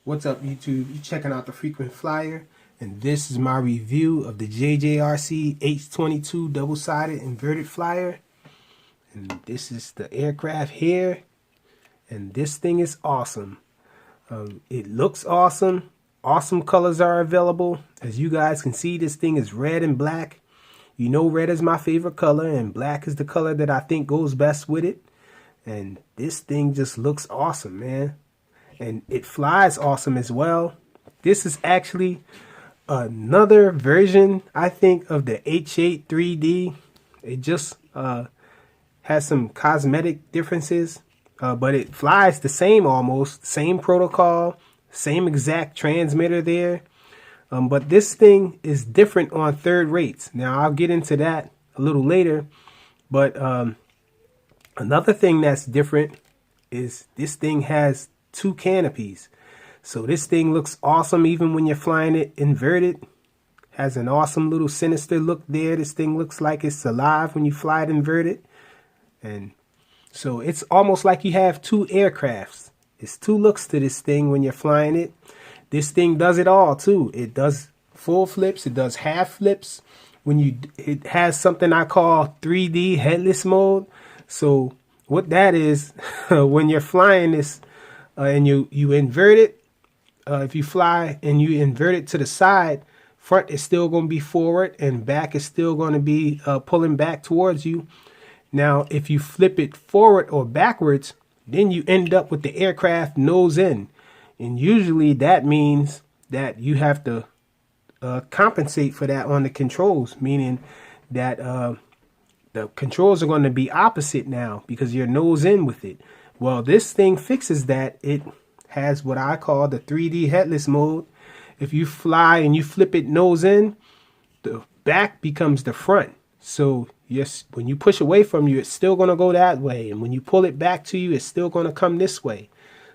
What's up, YouTube? You checking out the Frequent Flyer, and this is my review of the JJRC H22 double-sided inverted flyer. And this is the aircraft here, and this thing is awesome. It looks awesome. Awesome colors are available. As you guys can see, this thing is red and black. You know, red is my favorite color, and black is the color that I think goes best with it. And this thing just looks awesome, man. And it flies awesome as well. This is actually another version, I think, of the H23D. It just has some cosmetic differences, but it flies the same almost, same protocol, same exact transmitter there. But this thing is different on third rates. Now, I'll get into that a little later. But another thing that's different is this thing has two canopies. So this thing looks awesome even when you're flying it inverted. Has an awesome little sinister look there. This thing looks like it's alive when you fly it inverted. And so it's almost like you have two aircrafts. It's two looks to this thing when you're flying it. This thing does it all too. It does full flips. It does half flips. It has something I call 3D headless mode. So what that is, when you're flying this, and you invert it, if you fly and you invert it to the side, front is still going to be forward and back is still going to be pulling back towards you. Now, if you flip it forward or backwards, then you end up with the aircraft nose in. And usually that means that you have to compensate for that on the controls, meaning that the controls are going to be opposite now because you're nose in with it. Well, this thing fixes that. It has what I call the 3D headless mode. If you fly and you flip it nose in, the back becomes the front. So yes, when you push away from you, it's still going to go that way. And when you pull it back to you, it's still going to come this way.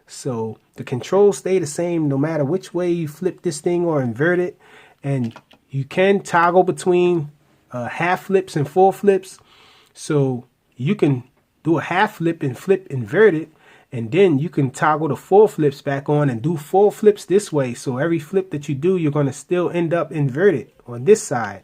So the controls stay the same no matter which way you flip this thing or invert it. And you can toggle between half flips and full flips. So you can do a half flip and flip inverted, and then you can toggle the full flips back on and do full flips this way. So every flip that you do, you're going to still end up inverted on this side.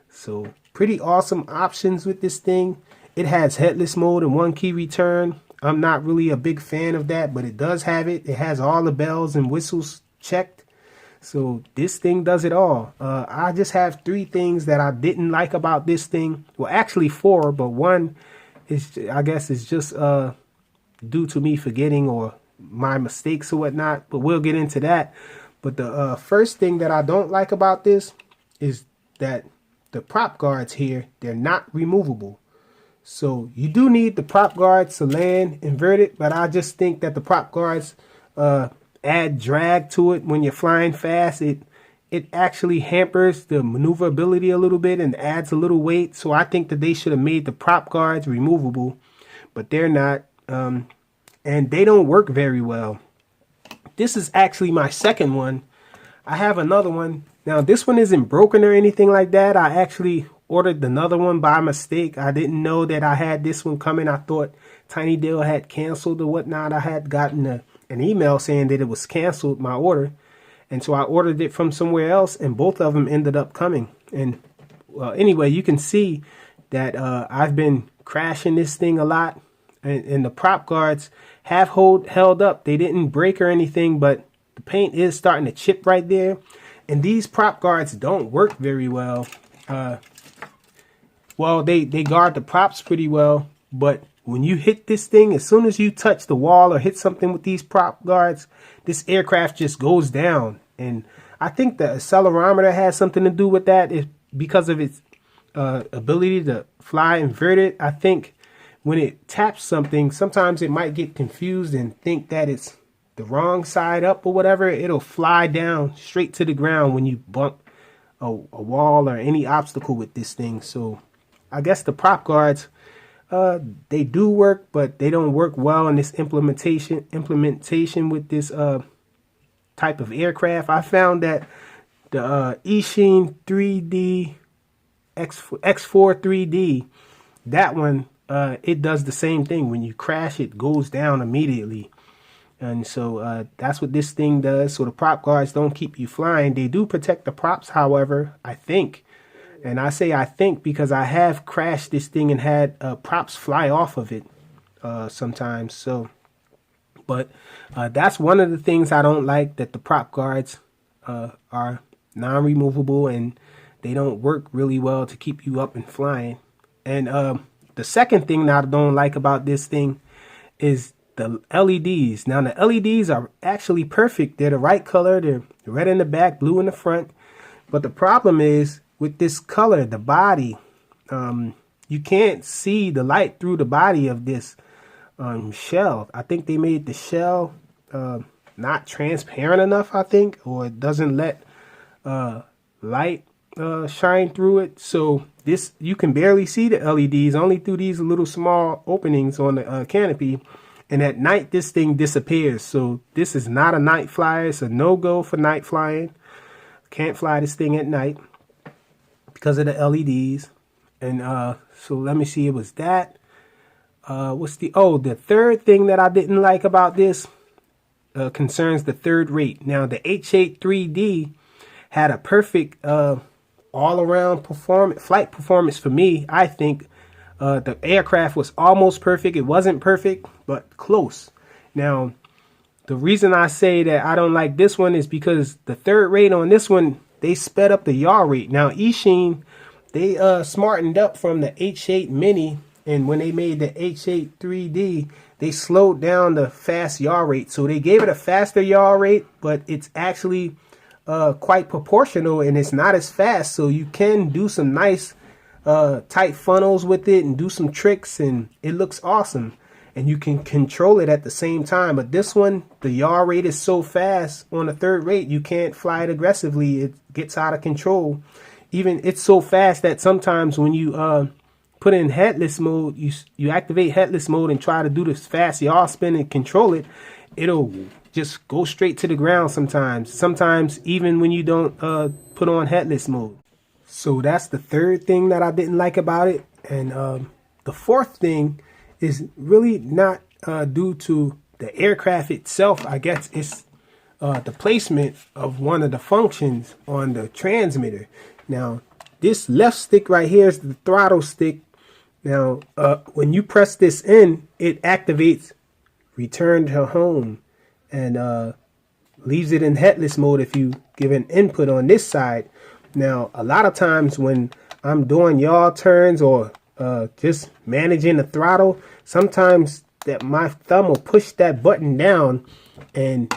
So pretty awesome options with this thing. It has headless mode and one key return. I'm not really a big fan of that, but it does have it. It has all the bells and whistles checked. So this thing does it all. I just have three things that I didn't like about this thing. Well, actually four, but one is, I guess, it's just due to me forgetting or my mistakes or whatnot. But we'll get into that. But the first thing that I don't like about this is that the prop guards here, they're not removable. So you do need the prop guards to land inverted, but I just think that the prop guards add drag to it when you're flying fast. It actually hampers the maneuverability a little bit and adds a little weight. So I think that they should have made the prop guards removable, but they're not. And they don't work very well. This is actually my second one. I have another one. Now, this one isn't broken or anything like that. I actually ordered another one by mistake. I didn't know that I had this one coming. I thought Tiny Deal had canceled or whatnot. I had gotten an email saying that it was canceled, my order. And so I ordered it from somewhere else, and both of them ended up coming. And well, anyway, you can see that I've been crashing this thing a lot. And the prop guards have held up. They didn't break or anything, but the paint is starting to chip right there. And these prop guards don't work very well. Well, they guard the props pretty well, but when you hit this thing, as soon as you touch the wall or hit something with these prop guards, this aircraft just goes down. And I think the accelerometer has something to do with that. Because of its ability to fly inverted. I think when it taps something, sometimes it might get confused and think that it's the wrong side up or whatever. It'll fly down straight to the ground when you bump a wall or any obstacle with this thing. So I guess the prop guards, they do work, but they don't work well in this implementation with this type of aircraft. I found that the Eachine 3D X4 3D, that one, it does the same thing. When you crash, it goes down immediately. And so that's what this thing does. So the prop guards don't keep you flying. They do protect the props, however, I think. And I say I think because I have crashed this thing and had props fly off of it sometimes. So, but that's one of the things I don't like, that the prop guards are non-removable and they don't work really well to keep you up and flying. And the second thing that I don't like about this thing is the LEDs. Now the LEDs are actually perfect. They're the right color. They're red in the back, blue in the front. But the problem is with this color, the body, you can't see the light through the body of this shell. I think they made the shell not transparent enough, I think, or it doesn't let light shine through it. So this, you can barely see the LEDs only through these little small openings on the canopy. And at night, this thing disappears. So this is not a night flyer. It's a no-go for night flying. Can't fly this thing at night because of the LEDs. And so let me see. It was that. The third thing that I didn't like about this concerns the third rate. Now, the H23D had a perfect all-around flight performance for me, I think. The aircraft was almost perfect. It wasn't perfect, but close. Now, the reason I say that I don't like this one is because the third rate on this one, they sped up the yaw rate. Now, Eachine, they smartened up from the H8 Mini, and when they made the H8 3D, they slowed down the fast yaw rate. So they gave it a faster yaw rate, but it's actually quite proportional, and it's not as fast. So you can do some nice tight funnels with it and do some tricks, and it looks awesome, and you can control it at the same time. But this one, the yaw rate is so fast on the third rate, you can't fly it aggressively. It gets out of control. Even it's so fast that sometimes when you put in headless mode, you activate headless mode and try to do this fast yaw spin and control it, it'll just go straight to the ground sometimes even when you don't put on headless mode. So that's the third thing that I didn't like about it. And the fourth thing is really not due to the aircraft itself. I guess it's the placement of one of the functions on the transmitter. Now, this left stick right here is the throttle stick. Now, when you press this in, it activates return to home and leaves it in headless mode if you give an input on this side. Now, a lot of times when I'm doing yaw turns or just managing the throttle, sometimes that my thumb will push that button down and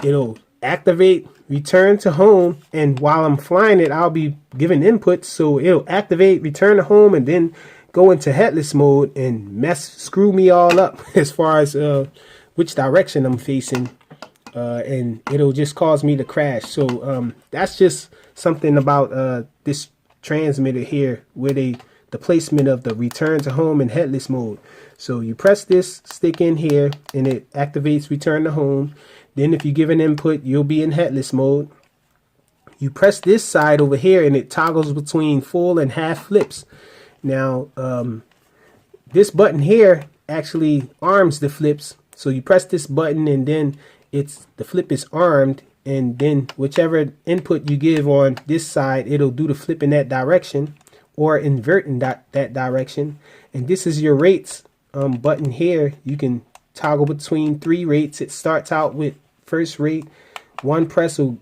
it'll activate return to home. And while I'm flying it, I'll be giving inputs. So it'll activate return to home and then go into headless mode and screw me all up as far as which direction I'm facing. And it'll just cause me to crash. So that's just something about this transmitter here, where the placement of the return to home and headless mode. So you press this stick in here and it activates return to home. Then if you give an input, you'll be in headless mode. You press this side over here and it toggles between full and half flips. Now this button here actually arms the flips. So you press this button and then the flip is armed, and then whichever input you give on this side, it'll do the flip in that direction or invert in that direction. And this is your rates button here. You can toggle between 3 rates. It starts out with first rate. One press will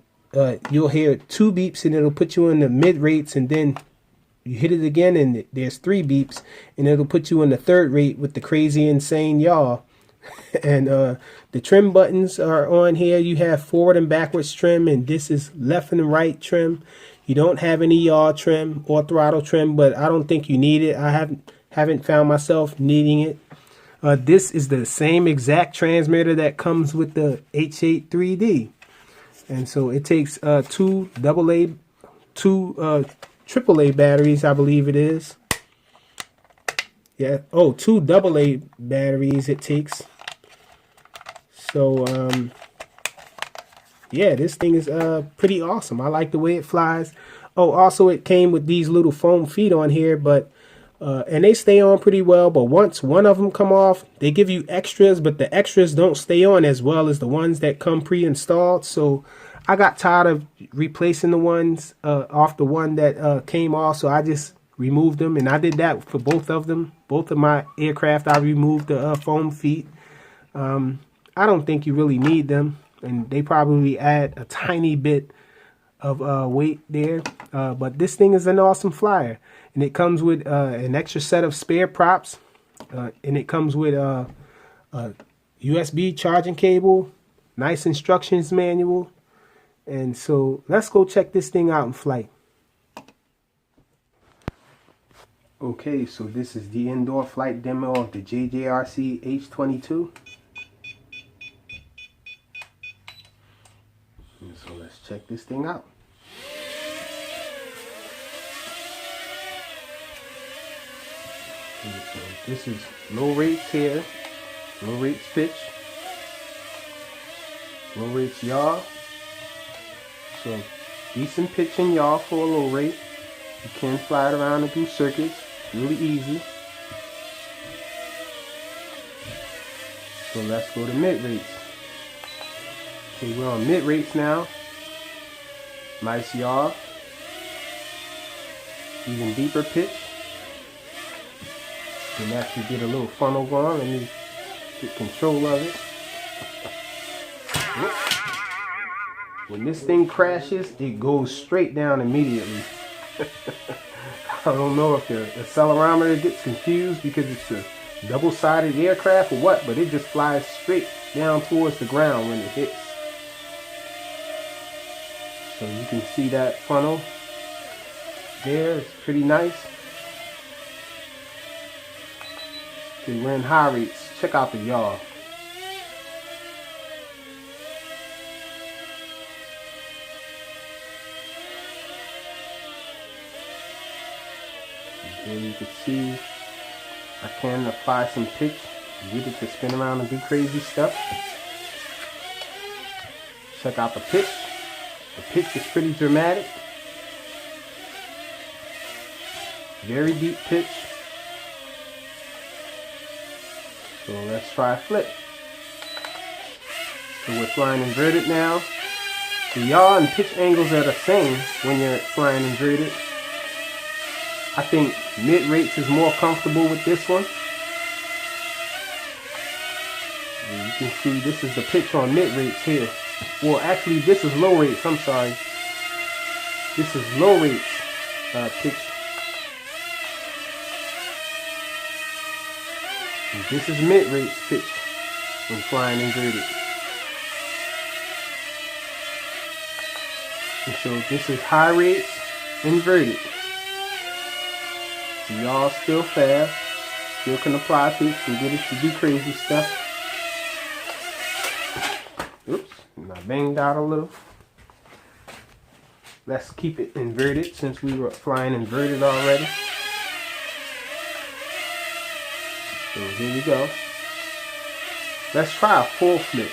you'll hear 2 beeps and it'll put you in the mid rates, and then you hit it again and there's 3 beeps and it'll put you in the third rate with the crazy insane yaw. And the trim buttons are on here. You have forward and backwards trim, and this is left and right trim. You don't have any yaw trim or throttle trim, but I don't think you need it. I haven't found myself needing it. This is the same exact transmitter that comes with the H8 3D, and so it takes two AAA batteries, I believe it is. Yeah. Oh, 2 AA batteries it takes. So, yeah, this thing is pretty awesome. I like the way it flies. Oh, also it came with these little foam feet on here, but And they stay on pretty well, but once one of them come off, they give you extras, but the extras don't stay on as well as the ones that come pre-installed. So I got tired of replacing the ones off the one that came off, so I just removed them, and I did that for both of them. Both of my aircraft, I removed the foam feet. I don't think you really need them, and they probably add a tiny bit of weight there, but this thing is an awesome flyer, and it comes with an extra set of spare props, and it comes with a USB charging cable, nice instructions manual. And so let's go check this thing out in flight. Okay, so this is the indoor flight demo of the JJRC H22. And so let's check this thing out. And so this is low rates here, low rates pitch, low rates yaw. So decent pitch and yaw for a low rate. You can fly it around and do circuits, really easy. So let's go to mid rates. Okay, we're on mid rates now. Nice yaw. Even deeper pitch. You can actually get a little funnel going. Let me get control of it. Whoops. When this thing crashes, it goes straight down immediately. I don't know if the accelerometer gets confused because it's a double-sided aircraft or what, but it just flies straight down towards the ground when it hits. So you can see that funnel there. It's pretty nice. Okay, we're in high rates. Check out the yaw. There you can see I can apply some pitch, get it to spin around and do crazy stuff. Check out the pitch. The pitch is pretty dramatic. Very deep pitch. So let's try flip. So we're flying inverted now. The yaw and pitch angles are the same when you're flying inverted. I think mid rates is more comfortable with this one. And you can see this is the pitch on mid rates here. Well, actually this is low rates, I'm sorry. This is low rates pitch. And this is mid rates pitch when flying inverted. And so this is high rates inverted. The yaw still fast, still can apply pitch and get it to do crazy stuff. Oops, and I banged out a little. Let's keep it inverted since we were flying inverted already. So here we go. Let's try a full flip.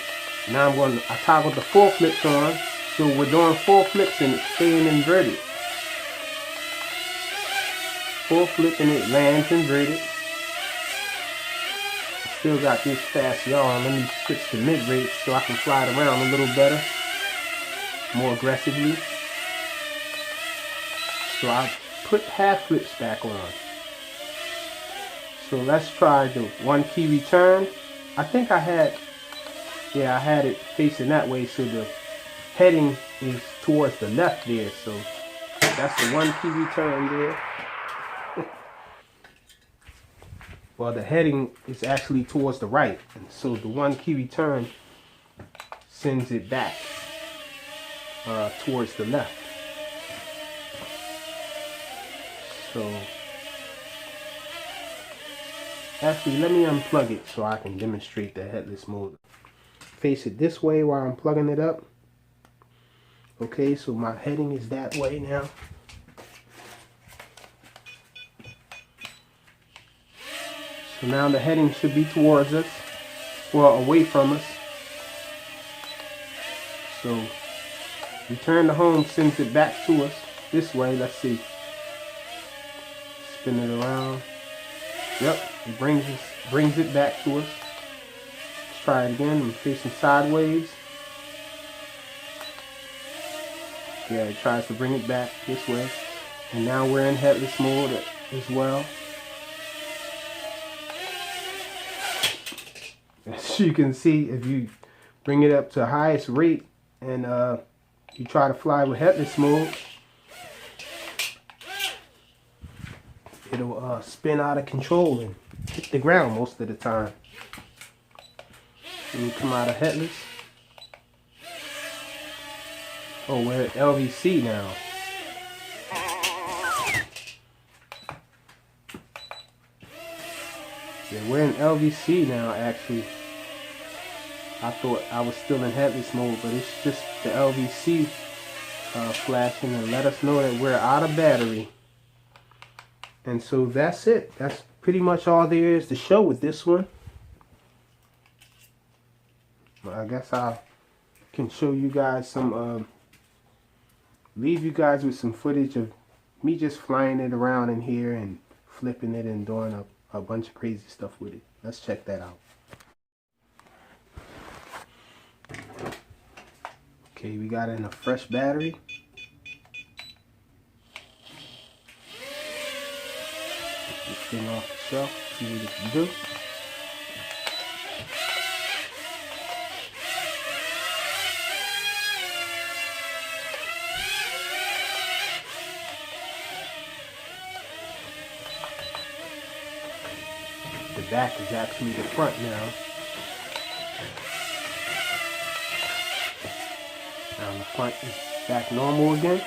Now I toggled the full flips on, so we're doing full flips and it's staying inverted. Full flip and it lands inverted. Still got this fast yaw. Let me switch to mid rates so I can fly it around a little better, more aggressively. So I put half flips back on. So let's try the one key return. I think I had it facing that way, so the heading is towards the left there. So that's the one key return there. Well, the heading is actually towards the right, and so the one key return sends it back towards the left. So actually, let me unplug it so I can demonstrate the headless mode. Face it this way while I'm plugging it up. Okay, so my heading is that way now. So now the heading should be towards us, well, away from us. So return to home sends it back to us this way. Let's see. Spin it around. Yep, it brings it back to us. Let's try it again. I'm facing sideways. Yeah, it tries to bring it back this way. And now we're in headless mode as well. As you can see, if you bring it up to highest rate and you try to fly with headless mode, it'll spin out of control and hit the ground most of the time. When you come out of headless. Oh, we're at LVC now. Yeah, we're in LVC now, actually. I thought I was still in headless mode, but it's just the LVC flashing and let us know that we're out of battery. And so that's it. That's pretty much all there is to show with this one. Well, I guess I can show you guys some, leave you guys with some footage of me just flying it around in here and flipping it and doing a bunch of crazy stuff with it. Let's check that out. Okay, we got in a fresh battery. Take this thing off the shelf, see what it can do. The back is actually the front now. Now the front is back normal again.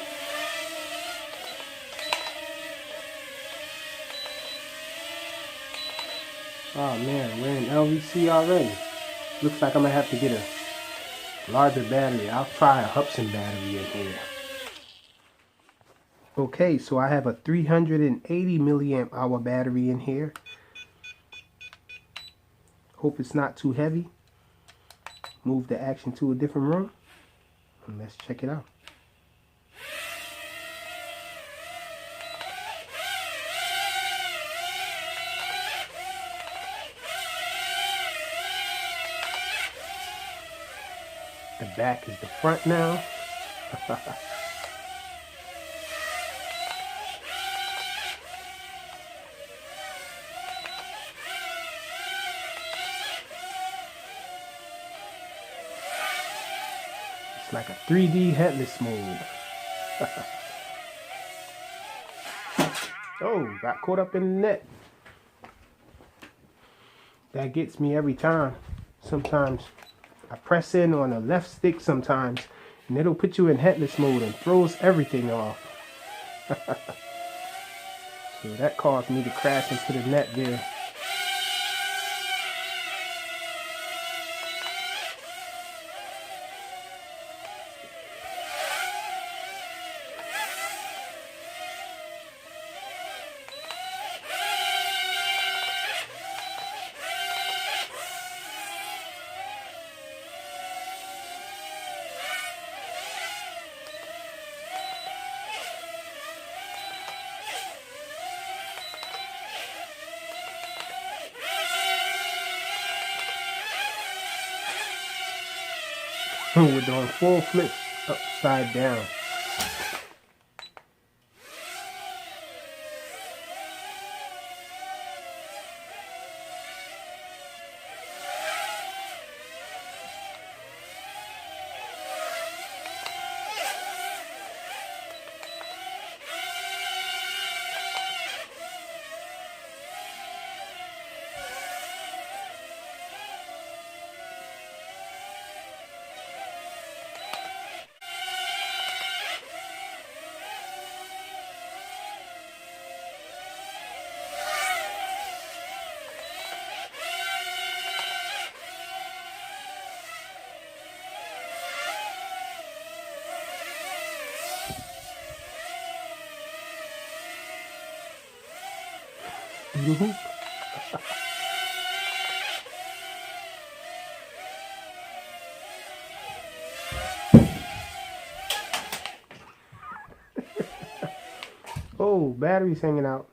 Oh man, we're in LVC already. Looks like I'm gonna have to get a larger battery. I'll try a Hubsan battery in here. Okay, so I have a 380 milliamp hour battery in here. Hope it's not too heavy. Move the action to a different room. And let's check it out. The back is the front now. It's like a 3D headless mode. Oh, got caught up in the net. That gets me every time. Sometimes I press in on the left stick sometimes, and it'll put you in headless mode and throws everything off. So that caused me to crash into the net there. We're doing full flips upside down. Oh, battery's hanging out.